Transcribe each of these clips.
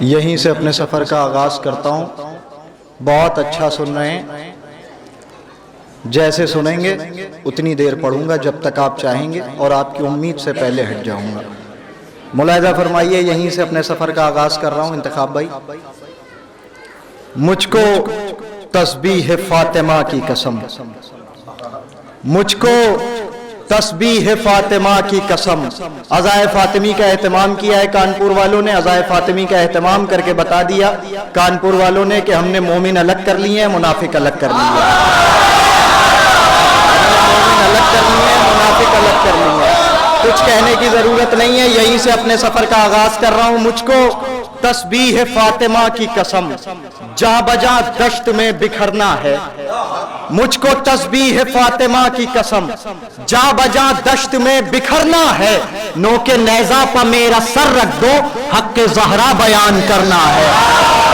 یہیں سے اپنے سفر کا آغاز کرتا ہوں. بہت اچھا سن رہے ہیں، جیسے سنیں گے اتنی دیر پڑھوں گا جب تک آپ چاہیں گے اور آپ کی امید سے پہلے ہٹ جاؤں گا. ملاحظہ فرمائیے، یہیں سے اپنے سفر کا آغاز کر رہا ہوں. انتخاب بھائی، مجھ کو تسبیح فاطمہ کی قسم، مجھ کو تسبیح فاطمہ کی قسم. عزائے فاطمی کا اہتمام کیا ہے کانپور والوں نے. عزائے فاطمی کا اہتمام کر کے بتا دیا کانپور والوں نے کہ ہم نے مومن الگ کر لیے ہیں، منافق الگ کر لیے ہیں. مومن الگ کر لیے ہیں، منافق الگ کر لیے ہیں. کچھ کہنے کی ضرورت نہیں ہے، یہیں سے اپنے سفر کا آغاز کر رہا ہوں. مجھ کو تسبیح فاطمہ کی قسم جا بجا دشت میں بکھرنا ہے. مجھ کو تسبیح فاطمہ کی قسم جا بجا دشت میں بکھرنا ہے. نوکے نیزہ پہ میرا سر رکھ دو، حق زہرا بیان کرنا ہے.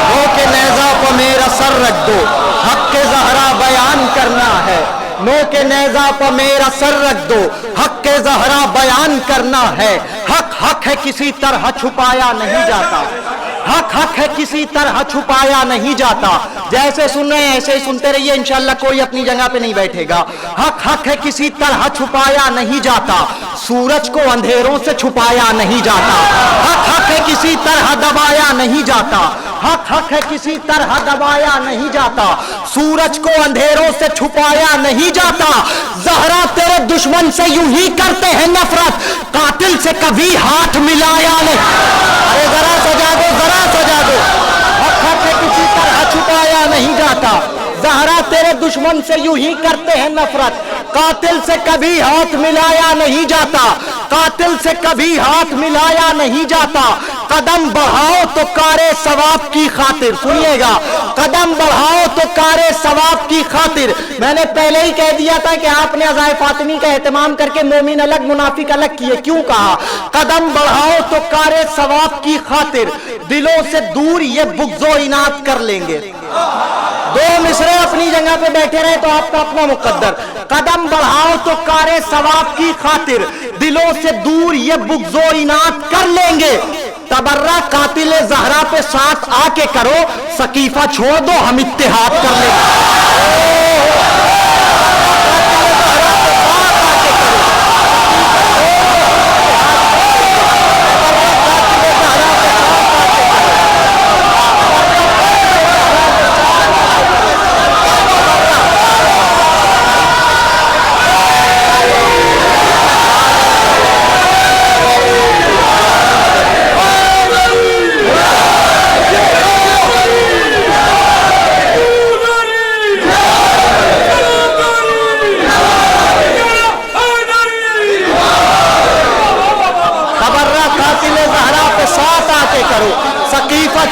نوکے نیزہ پہ میرا سر رکھ دو، حق زہرا بیان کرنا ہے. نوکے نیزہ پہ میرا سر رکھ دو، حق زہرا بیان کرنا ہے. حق حق ہے، کسی طرح چھپایا نہیں جاتا. حق حق ہے، کسی طرح چھپایا نہیں جاتا. جیسے سن رہے ہیں ایسے ہی سنتے رہیے، انشاءاللہ کوئی اپنی جگہ پہ نہیں بیٹھے گا. حق حق ہے، کسی طرح چھپایا نہیں جاتا. سورج کو اندھیروں سے چھپایا نہیں جاتا. حق حق ہے، کسی طرح دبایا نہیں جاتا. حق حق ہے، کسی طرح دبایا نہیں جاتا. سورج کو اندھیروں سے چھپایا نہیں جاتا. زہرا تیرے دشمن سے یوں ہی کرتے ہیں نفرت، قاتل سے کبھی ہاتھ ملایا نہیں. ارے ذرا سجا دو، ذرا سجا دو. حق حق ہے، کسی طرح چھپایا نہیں جاتا. زہرا تیرے دشمن سے یوں ہی کرتے ہیں نفرت، قاتل سے کبھی ہاتھ ملایا نہیں جاتا. قاتل سے کبھی ہاتھ ملایا نہیں جاتا. قدم بڑھاؤ تو کارے ثواب کی خاطر، سنیے گا، قدم بڑھاؤ تو کارے ثواب کی خاطر. میں نے پہلے ہی کہہ دیا تھا کہ آپ نے عزائے فاطمی کا اہتمام کر کے مومن الگ منافق الگ کیے. کیوں کہا؟ قدم بڑھاؤ تو کارے ثواب کی خاطر، دلوں سے دور یہ بغض و عناد کر لیں گے. دو مصرے اپنی جگہ پہ بیٹھے رہے تو آپ کا اپنا مقدر. قدم بڑھاؤ تو کارے ثواب کی خاطر، دلوں سے دور یہ بغض و عناد کر لیں گے. تبرہ قاتل زہرا پہ ساتھ آ کے کرو، سقیفہ چھوڑ دو ہم اتحاد کر لیں گے.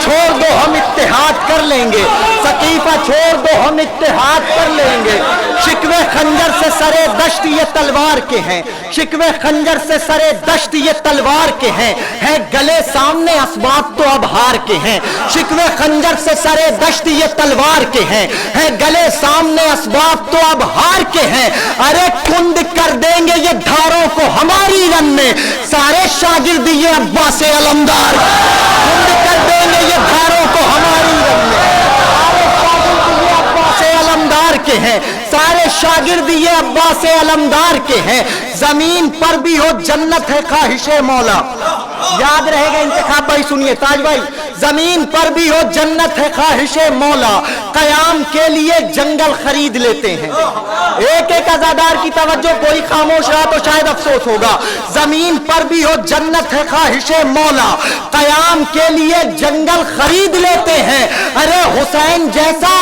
چھوڑ دو ہم اتحاد کر لیں گے. سقیفہ چھوڑ دو ہم اتحاد کر لیں گے. شکوے خنجر سے سرے دشت یہ تلوار کے ہیں. شکوے خنجر سے سرے دشت یہ تلوار کے ہیں. ہے گلے سامنے اسباب تو اب ہار کے ہیں. شکوے خنجر سے سرے دشت یہ تلوار کے ہیں. ہے گلے سامنے اسباب تو اب ہار کے ہیں. ارے کند کر دیں گے یہ دھاروں کو ہماری رن میں، سارے شاگرد یہ عباس علمدار. کند کر دیں گے یہ دھاروں کو ہماری رن میں، کے ہیں. سارے شاگرد یہ عباس علمدار کے ہیں. زمین پر بھی ہو جنت ہے خواہش مولا. یاد رہے گا انتخاب بھائی، سنیے تاج بھائی. زمین پر بھی ہو جنت ہے خواہش مولا، قیام کے لیے جنگل خرید لیتے ہیں. ایک ایک عزادار کی توجہ، کوئی خاموش رہا تو شاید افسوس ہوگا. زمین پر بھی ہو جنت ہے خواہش مولا، قیام کے لیے جنگل خرید لیتے ہیں. ارے حسین جیسا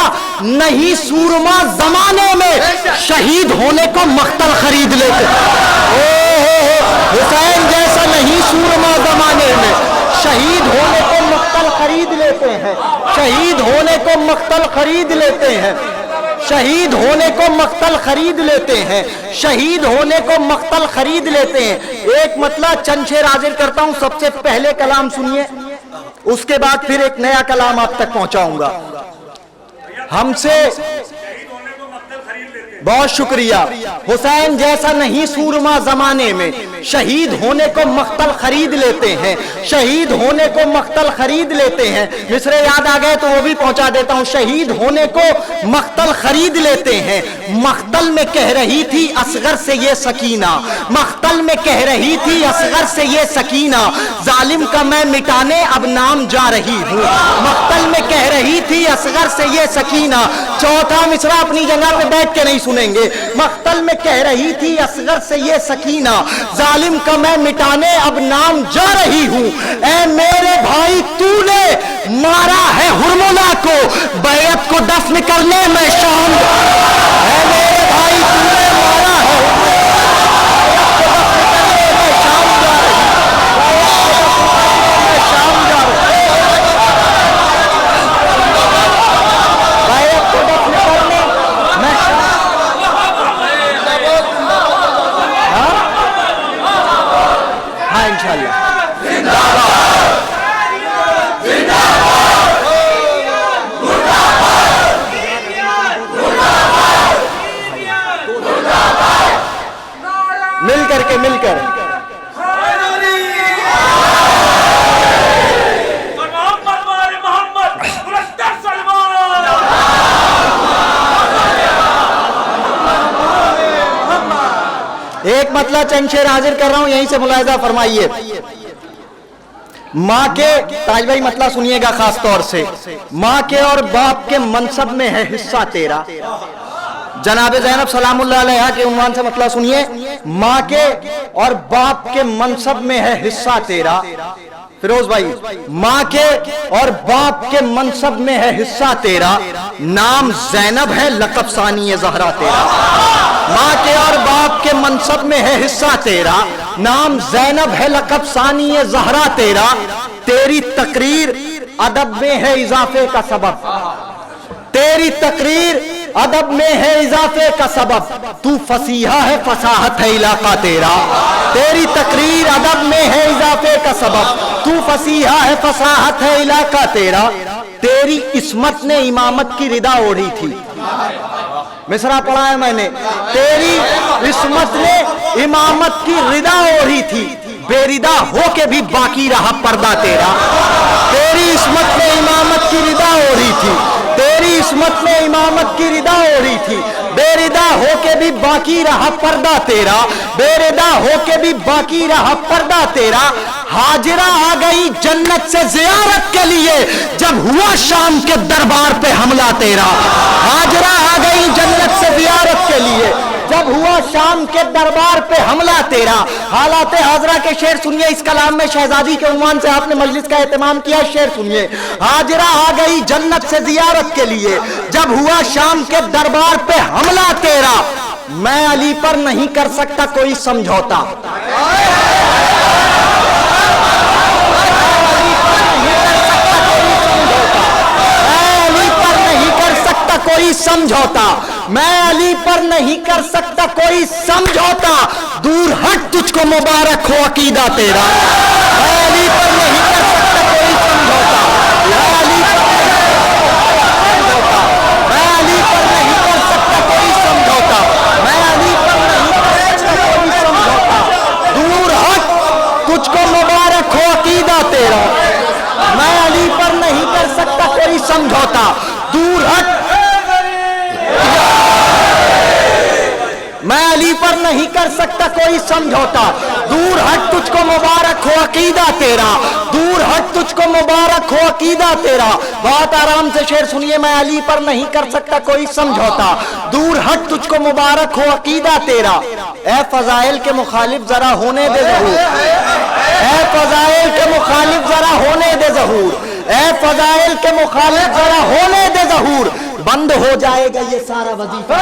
نہیں سورما زمانے میں، شہید ہونے کو مقتل خرید لیتے ہیں. حسین جیسا نہیں سورما زمانے میں، شہید ہونے کو مقتل خرید لیتے ہیں. شہید ہونے کو مقتل خرید لیتے ہیں. شہید ہونے کو مقتل خرید لیتے ہیں. شہید ہونے کو مقتل خرید لیتے ہیں. ایک مطلب چند شعر حاضر کرتا ہوں. سب سے پہلے کلام سنیے، اس کے بعد پھر ایک نیا کلام آپ تک پہنچاؤں گا. ہم سے بہت شکریہ. حسین جیسا نہیں سورما زمانے میں، शहीद होने को मख्तल खरीद लेते हैं, शहीद होने को मख्तल खरीद लेते हैं। मिसरे याद आ गए तो वो भी पहुंचा देता हूं। शहीद होने को मख्तल खरीद लेते हैं। मख्तल में कह रही थी असगर से ये सकीना, मख्तल में कह रही थी असगर से ये सकीना, जालिम का मैं मिटाने अब नाम जा रही हूँ। मख्तल में कह रही थी असगर से ये सकीना। चौथा मिसरा अपनी जगह पे बैठ के नहीं सुनेंगे। मख्तल में कह रही थी असगर से ये सकीना, जालिम का मैं मिटाने अब नाम जा रही हूँ। ऐ मेरे भाई तूने मारा है हुरमुला को, बैत को दफन करने में शाम। ऐ मेरे भाई तूने मारा है मिलकर एक मतला चंद शेर हाजिर कर रहा हूं, यहीं से मुलाहिजा फरमाइए। माँ के, ताज भाई मतला सुनिएगा खास तौर से, माँ के और बाप के मनसब में है हिस्सा तेरा। जनाब ज़ैनब सलामुल्लाह अलैहा के उन्वान से मतलब सुनिए, माँ के और बाप के मनसब में है हिस्सा तेरा। फिरोज भाई, माँ के और बाप के मनसब में है हिस्सा तेरा, नाम ज़ैनब है लक़ब सानी ज़हरा तेरा। माँ के और बाप के मनसब में है हिस्सा तेरा, नाम ज़ैनब है लक़ब सानी ज़हरा तेरा। तेरी तकरीर अदब में है इजाफे का सबब, तेरी तकरीर अदब में है इजाफे का सबब, तू फसीहा है फसाहत है इलाका तेरा। तेरी तकरीर अदब में है इजाफे का सबब, तू फसीहा है फसाहत है इलाका तेरा। तेरी इस्मत ने इमामत की रिदा ओढ़ी थी, मिसरा पढ़ा है मैंने। तेरी इस्मत ने इमामत की रिदा ओढ़ी थी, बेरिदा हो के भी बाकी रहा पर्दा तेरा। तेरी इस्मत ने इमामत की रिदा ओढ़ी थी, तेरी इस्मत ने इमामत की रिदा ओढ़ी थी, बेरिदा हो के भी बाकी रहा पर्दा तेरा, बेरिदा हो के भी बाकी रहा पर्दा तेरा। हाजिरा आ गई जन्नत से जियारत के लिए, जब हुआ शाम के दरबार पे हमला तेरा। हाजिरा आ गई जन्नत से जियारत के लिए, जब हुआ शाम के दरबार पे हमला तेरा। हालात हाजरा के शेर सुनिए, इस कलाम में शहजादी के उन्वान से आपने मजलिस का एहतमाम किया। शेर सुनिए, हाजिरा आ गई जन्नत से जियारत के लिए, जब हुआ शाम के दरबार पे हमला तेरा। मैं अली पर नहीं कर सकता कोई समझौता, कोई समझौता, मैं अली पर नहीं कर सकता कोई समझौता। दूर हट तुझको मुबारक हो अकीदा तेरा। मैं अली पर नहीं कर सकता कोई समझौता, मैं अली पर नहीं कर सकता कोई समझौता, मैं अली पर नहीं कर सकता कोई समझौता। दूर हट तुझको मुबारक हो अकीदा तेरा। मैं अली पर नहीं कर सकता कोई समझौता, दूर हट। मैं अली पर नहीं कर सकता कोई समझौता, दूर हट तुझको मुबारक हो अकीदा तेरा। दूर हट तुझको मुबारक हो अकीदा तेरा। बहुत आराम से शेर सुनिए, मैं अली पर नहीं कर सकता कोई समझौता, दूर हट तुझको मुबारक हो अकीदा तेरा। ए फजाइल के मुखालिफ जरा होने दे ज़हूर, ए फजाइल के मुखालिफ जरा होने दे ज़हूर, ए फजाइल के मुखालिफ जरा होने दे ज़हूर। बंद हो जाएगा ये सारा वजीफा।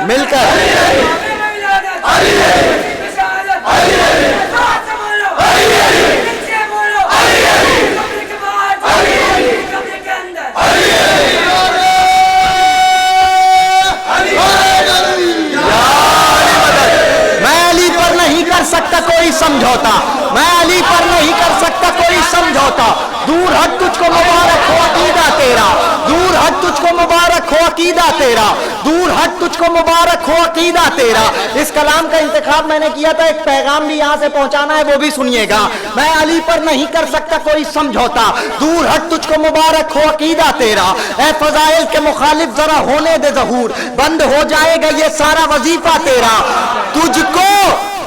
मिलकर सकता कोई समझौता, मैं अली पर नहीं कर सकता कोई समझौता। दूर हट तुझको मुबारक हो अकीदा तेरा, दूर हट तुझको मुबारक हो अकीदा तेरा, दूर हट तुझको मुबारक हो अकीदा तेरा। इस कलाम का इंतखाब मैंने किया था, एक पैगाम भी यहाँ से पहुँचाना है, वो भी सुनिएगा। मैं अली पर नहीं कर सकता कोई समझौता, दूर हट तुझको मुबारक हो अकीदा तेरा। ए फजाइल के मुखालिफ जरा होने दे ज़हूर, बंद हो जाएगा ये सारा वजीफा तेरा। तुझको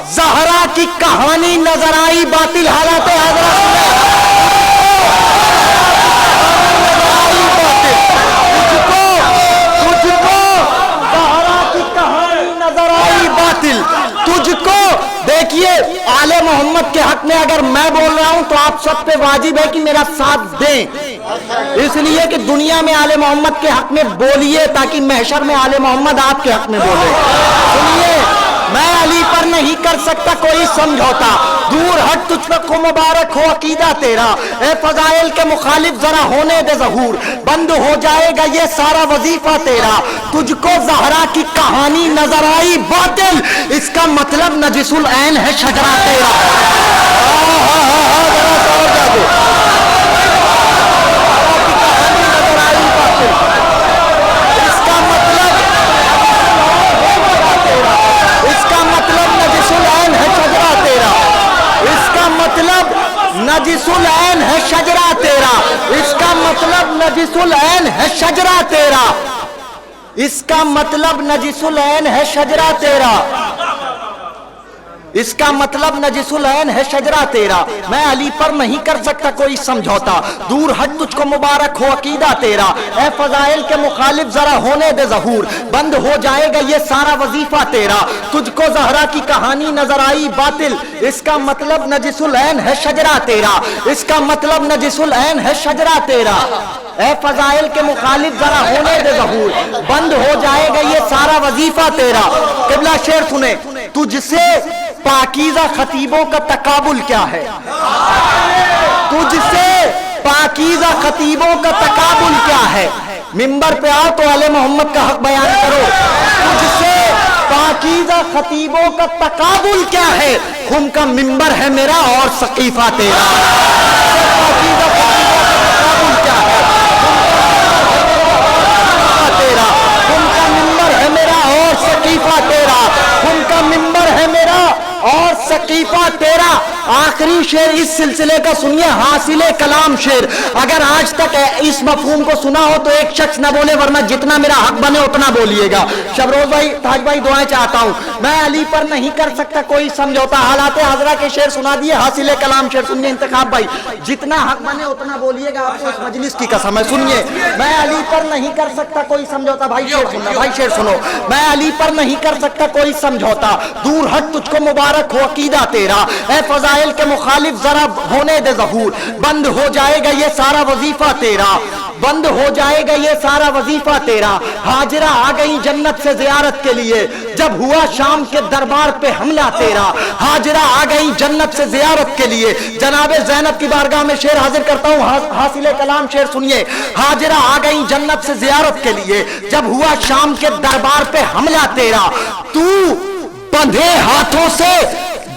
ज़हरा की कहानी नजर आई, बातिल हालात हज़रत तुझको ज़हरा की कहानी नजर आई बातिल। तुझको देखिए, आले मोहम्मद के हक में अगर मैं बोल रहा हूं तो आप सब पे वाजिब है कि मेरा साथ दें, इसलिए कि दुनिया में आले मोहम्मद के हक में बोलिए ताकि महशर में आले मोहम्मद आपके हक में बोले। सुनिए, मैं अली पर नहीं कर सकता कोई समझौता, दूर हट तुझको मुबारक हो अकीदा तेरा। ए फजाइल के मुखालिफ जरा होने दे ज़हूर, बंद हो जाएगा ये सारा वजीफा तेरा। तुझको ज़हरा की कहानी नजर आई बातिल, इसका मतलब नजिसुल ऐन है शजरा तेरा। नजिसुल ऐन है शजरा तेरा, इसका मतलब नजिसुल ऐन है शजरा तेरा, इसका मतलब नजिसुल ऐन है शजरा तेरा, इसका मतलब नजिसुल ऐन है शजरा तेरा। मैं अली पर नहीं कर सकता कोई समझौता, दूर हट तुझको मुबारक हो अकीदा तेरा। ए फजाइल के मुखालिफ जरा होने दे ज़हूर, बंद हो जाएगा ये सारा वजीफा तेरा। तुझको ज़हरा की कहानी नजर आई बातिल, इसका मतलब नजिसुल ऐन है शजरा तेरा, इसका मतलब नजिसुल ऐन है शजरा तेरा। ए फजाइल के मुखालिफ जरा होने दे ज़हूर, बंद हो जाएगा ये सारा वजीफा तेरा। क़िबला शेर सुने, तुझसे पाकीज़ा खतीबों का तकाबुल क्या है, तुझसे पाकीज़ा खतीबों का तकाबुल क्या है। मिंबर पे आओ तो आले मोहम्मद का हक बयान करो। तुझसे पाकीज़ा खतीबों का तकाबुल क्या है, खुम का मिंबर है मेरा और सकीफा तेरा। पाकीज़ा खतीबों का तकाबुल क्या है, तेरा, खुम का मिंबर है मेरा और सकीफा तेरा, खुम का मिंबर है मेरा और सकीफा तेरा। आखिरी शेर इस सिलसिले का सुनिए, हासिले कलाम शेर। अगर आज तक इस मफहूम को सुना हो तो एक शख्स न बोले, वरना जितना मेरा हक बने उतना बोलिएगा। शबरोज भाई, ताज भाई, दुआएं चाहता हूं। मैं अली पर नहीं कर सकता कोई समझौता, हालात हजरा के शेर सुना दिए, हासिले कलाम शेर सुनिए। इंतखाब भाई, जितना हक बने उतना बोलिएगा, आपको इस मजलिस की कसम है। सुनिए, मैं अली पर नहीं कर सकता कोई समझौता। भाई शेर सुनना, भाई शेर सुनो। मैं अली पर नहीं कर सकता कोई समझौता, दूर हट तुझको मुबारक हो अकीदा तेरा। ए फजाइल के मुखालिफ जरा होने दे ज़हूर, बंद हो जाएगा ये सारा वजीफा तेरा, बंद हो जाएगा ये सारा वजीफा तेरा। हाजिरा आ गई जन्नत से जियारत के लिए, जब हुआ शाम के दरबार पे हमला तेरा। हाजिरा आ गई जन्नत से जियारत के लिए, जनाबे ज़ैनब की बारगाह में शेर हाजिर करता हूँ। हासिले कलाम शेर सुनिए। हाजिरा आ गई जन्नत से जियारत के लिए, जब हुआ शाम के दरबार पे हमला तेरा। तू बंधे हाथों से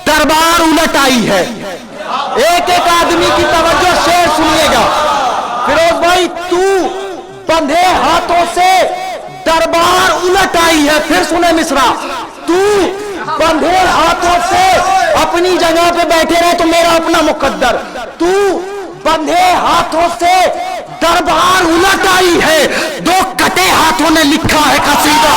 दरबार उलट आई है। एक एक आदमी की तवज्जो, शेर सुनिएगा। फिरोज भाई, तू बंधे हाथों से दरबार उलट आई है। फिर सुने मिसरा, तू बंधे हाथों से अपनी जगह पे बैठे रहे तो मेरा अपना मुकद्दर, तू बंधे हाथों से दरबार उलट आई है। दो कटे हाथों ने लिखा है कसीदा।